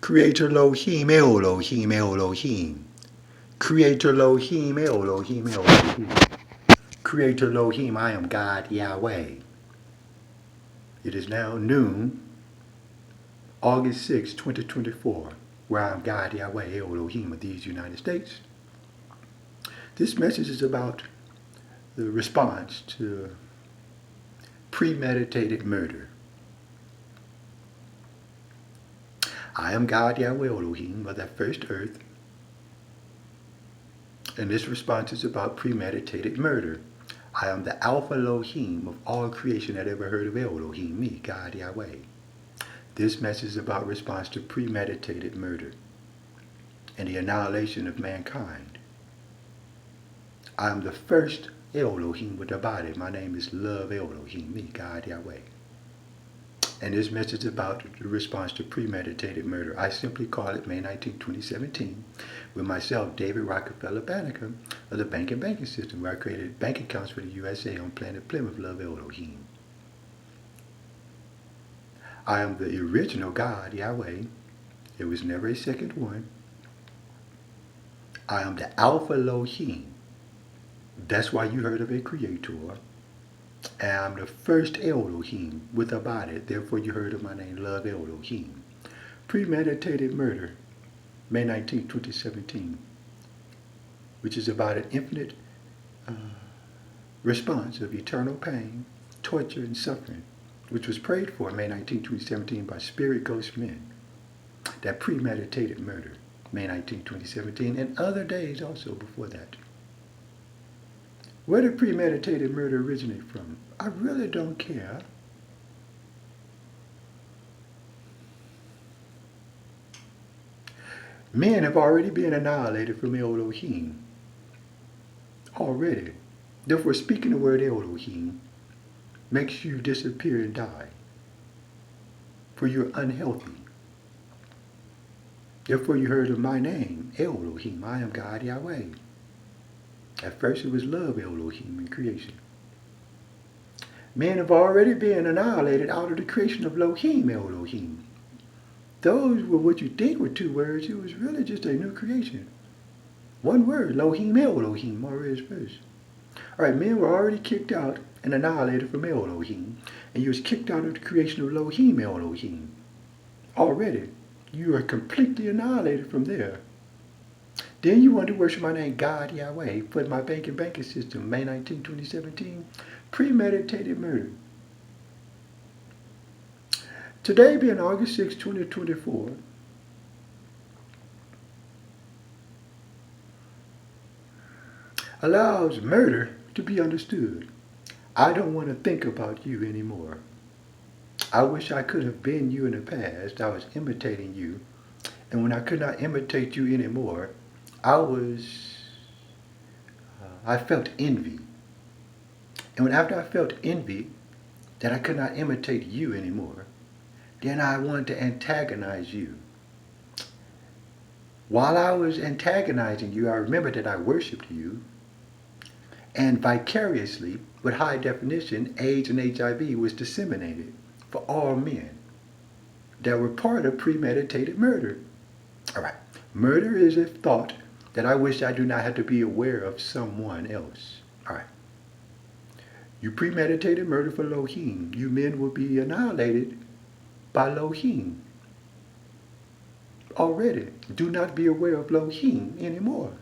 Creator Low-heem, Low-heem, Low-heem. Creator Low-heem, Low-heem, Low-heem. Creator Low-heem, I am God Yahweh. It is now noon, August 6, 2024, where I am God Yahweh, Low-heem of these United States. This message is about the response to premeditated murder. I am God Yahweh Elohim of that first earth, and this response is about premeditated murder. I am the Alpha Low-heem of all creation that ever heard of Elohim, me, God Yahweh. This message is about response to premeditated murder and the annihilation of mankind. I am the first Elohim with a body. My name is Love Elohim, me, God Yahweh. And this message is about the response to premeditated murder. I simply call it May 19, 2017, with myself, David Rockefeller Banneker, of the banking system, where I created bank accounts for the USA on planet Plymouth, Love Elohim. I am the original God, Yahweh. There was never a second one. I am the Alpha Low-heem. That's why you heard of a creator. And I'm the first Elohim with a body. Therefore you heard of my name, Love Elohim. Premeditated murder, May 19, 2017, which is about an infinite response of eternal pain, torture, and suffering, which was prayed for May 19, 2017 by spirit ghost men. That premeditated murder, May 19, 2017, and other days also before that. Where did premeditated murder originate from? I really don't care. Men have already been annihilated from Elohim. Already. Therefore, speaking the word Elohim makes you disappear and die. For you're unhealthy. Therefore, you heard of my name, Elohim. I am God Yahweh. At first, it was Love Elohim in creation. Men have already been annihilated out of the creation of Low-heem Elohim. Those were what you think were two words. It was really just a new creation. One word, Low-heem Elohim, already first. All right, men were already kicked out and annihilated from Elohim, and you was kicked out of the creation of Low-heem Elohim. Already, you are completely annihilated from there. Then you want to worship my name, God Yahweh, for my banking system, May 19, 2017, premeditated murder. Today being August 6, 2024, allows murder to be understood. I don't want to think about you anymore. I wish I could have been you in the past. I was imitating you. And when I could not imitate you anymore, I felt envy. And after I felt envy that I could not imitate you anymore, then I wanted to antagonize you. While I was antagonizing you, I remembered that I worshipped you. And vicariously, with high definition, AIDS and HIV was disseminated for all men that were part of premeditated murder. All right, murder is a thought that I wish I do not have to be aware of someone else. All right. You premeditated murder for Low-heem. You men will be annihilated by Low-heem. Already, do not be aware of Low-heem anymore.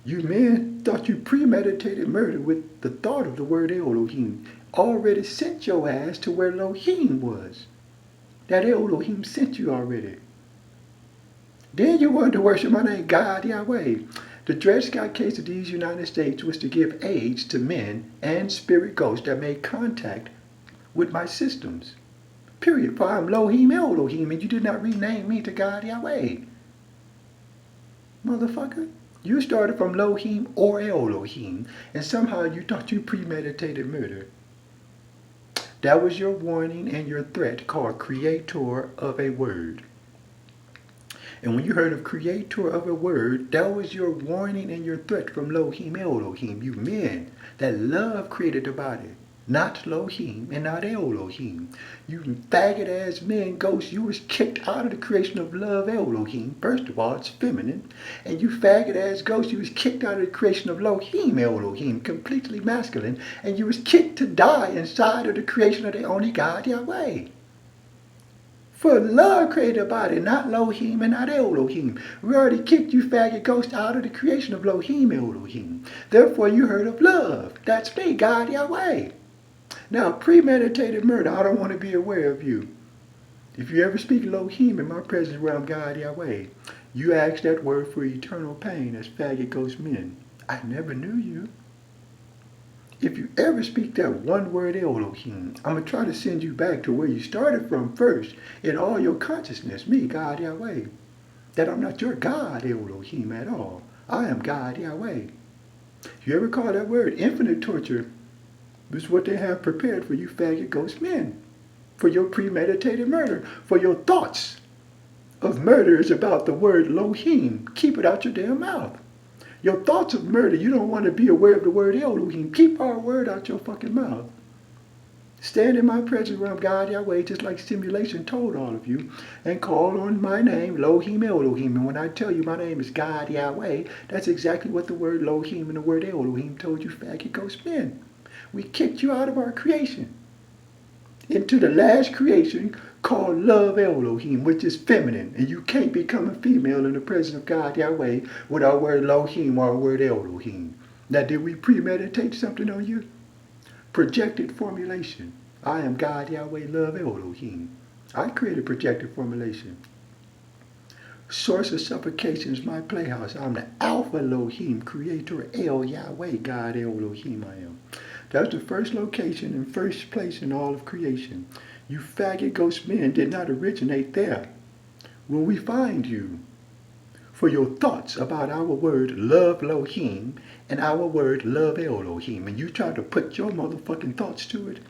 You men thought you premeditated murder with the thought of the word Elohim. Already sent your ass to where Low-heem was. That Elohim sent you already. Then you wanted to worship my name, God Yahweh. The Dred Scott case of these United States was to give AIDS to men and spirit ghosts that made contact with my systems. Period. For I'm Low-heem Elohim, and you did not rename me to God Yahweh. Motherfucker. You started from Low-heem or Elohim, and somehow you thought you premeditated murder. That was your warning and your threat, called creator of a word. And when you heard of creator of a word, that was your warning and your threat from Low-heem Elohim. You men that love created the body. not Low-heem and not Low-heem. You faggot ass man ghost, you was kicked out of the creation of love Low-heem. First of all, it's feminine. And you faggot ass ghost, you was kicked out of the creation of Low-heem Low-heem, completely masculine. And you was kicked to die inside of the creation of the only God Yahweh. For love created a body, not Low-heem and not Low-heem. We already kicked you faggot ghost out of the creation of Low-heem Low-heem. Therefore you heard of love. That's me, God Yahweh. Now, premeditated murder, I don't want to be aware of you. If you ever speak Low-heem in my presence where I'm God Yahweh, you ask that word for eternal pain as faggot ghost men. I never knew you. If you ever speak that one word Low-heem, I'm going to try to send you back to where you started from first in all your consciousness, me, God Yahweh. That I'm not your God Low-heem at all. I am God Yahweh. If you ever call that word infinite torture, this is what they have prepared for you faggot ghost men. For your premeditated murder. For your thoughts of murder is about the word Low-heem. Keep it out your damn mouth. Your thoughts of murder, you don't want to be aware of the word Low-heem. Keep our word out your fucking mouth. Stand in my presence where I'm God Yahweh, just like simulation told all of you, and call on my name, Low-heem Low-heem. And when I tell you my name is God Yahweh, that's exactly what the word Low-heem and the word Low-heem told you faggot ghost men. We kicked you out of our creation into the last creation called love Low-heem, which is feminine. And you can't become a female in the presence of God Yahweh with our word Low-heem or our word Low-heem. Now, did we premeditate something on you? Projected formulation. I am God Yahweh, love Low-heem. I created projected formulation. Source of suffocation is my playhouse. I'm the Alpha Low-heem, creator El Yahweh, God Low-heem I am. That's the first location and first place in all of creation. You faggot ghost men did not originate there. When we find you for your thoughts about our word love Low-heem and our word love Low-heem, and you try to put your motherfucking thoughts to it,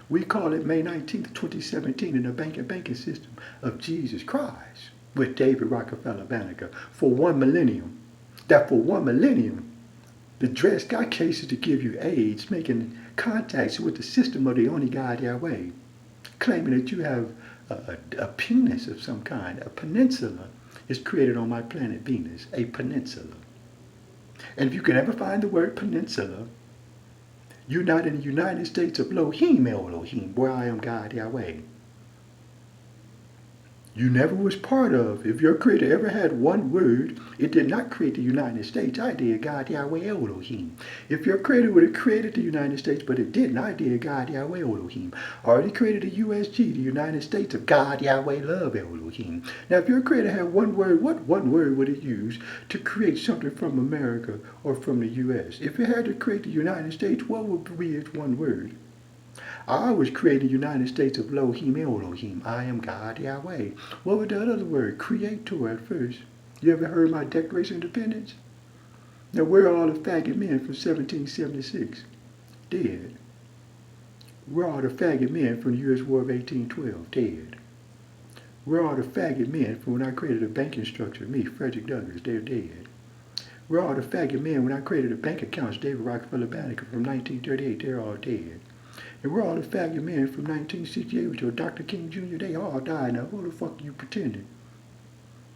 we call it May 19th, 2017 in the banking system of Jesus Christ with David Rockefeller Banneker for 1 millennium. That for 1 millennium, the dress got cases to give you AIDS, making contacts with the system of the only God Yahweh, claiming that you have a penis of some kind. A peninsula is created on my planet Venus, a peninsula. And if you can ever find the word peninsula, you're not in the United States of Low-heem Low-heem, where I am God Yahweh. You never was part of. If your creator ever had one word, it did not create the United States. I did God Yahweh Low-heem. If your creator would have created the United States, but it didn't, I did God Yahweh Low-heem. Already created the USG, the United States of God Yahweh Love Low-heem. Now, if your creator had one word, what one word would it use to create something from America or from the US? If it had to create the United States, what would be its one word? I was created the United States of Low-heem Low-heem. I am God Yahweh. What was that other word? Creator at first. You ever heard my Declaration of Independence? Now, where are all the faggot men from 1776? Dead. Where are the faggot men from the U.S. War of 1812? Dead. Where are the faggot men from when I created a banking structure? Me, Frederick Douglass. They're dead. Where are the faggot men when I created a bank accounts? David Rockefeller Banneker from 1938. They're all dead. And we're all the faggot men from 1968 with your Dr. King Jr. They all died. Now, who the fuck are you pretending?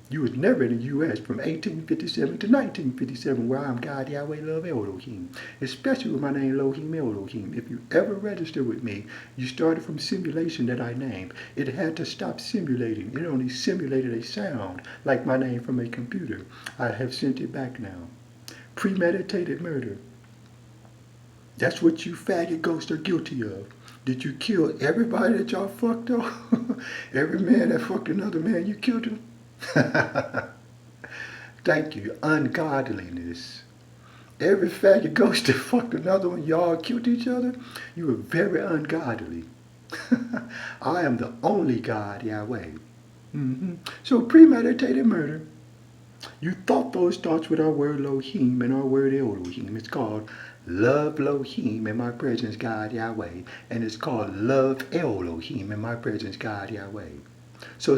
You was never in the U.S. from 1857 to 1957, where I'm God Yahweh Love Low-heem, especially with my name Low-heem Low-heem. If you ever registered with me, you started from simulation that I named. It had to stop simulating. It only simulated a sound, like my name from a computer. I have sent it back now. Premeditated murder. That's what you faggot ghosts are guilty of. Did you kill everybody that y'all fucked up? Every man that fucked another man, you killed him? Thank you. Ungodliness. Every faggot ghost that fucked another one, y'all killed each other? You were very ungodly. I am the only God, Yahweh. So premeditated murder. You thought those thoughts with our word Low-heem and our word Low-heem. It's called love Low-heem in my presence, God Yahweh. And it's called love Low-heem in my presence, God Yahweh. So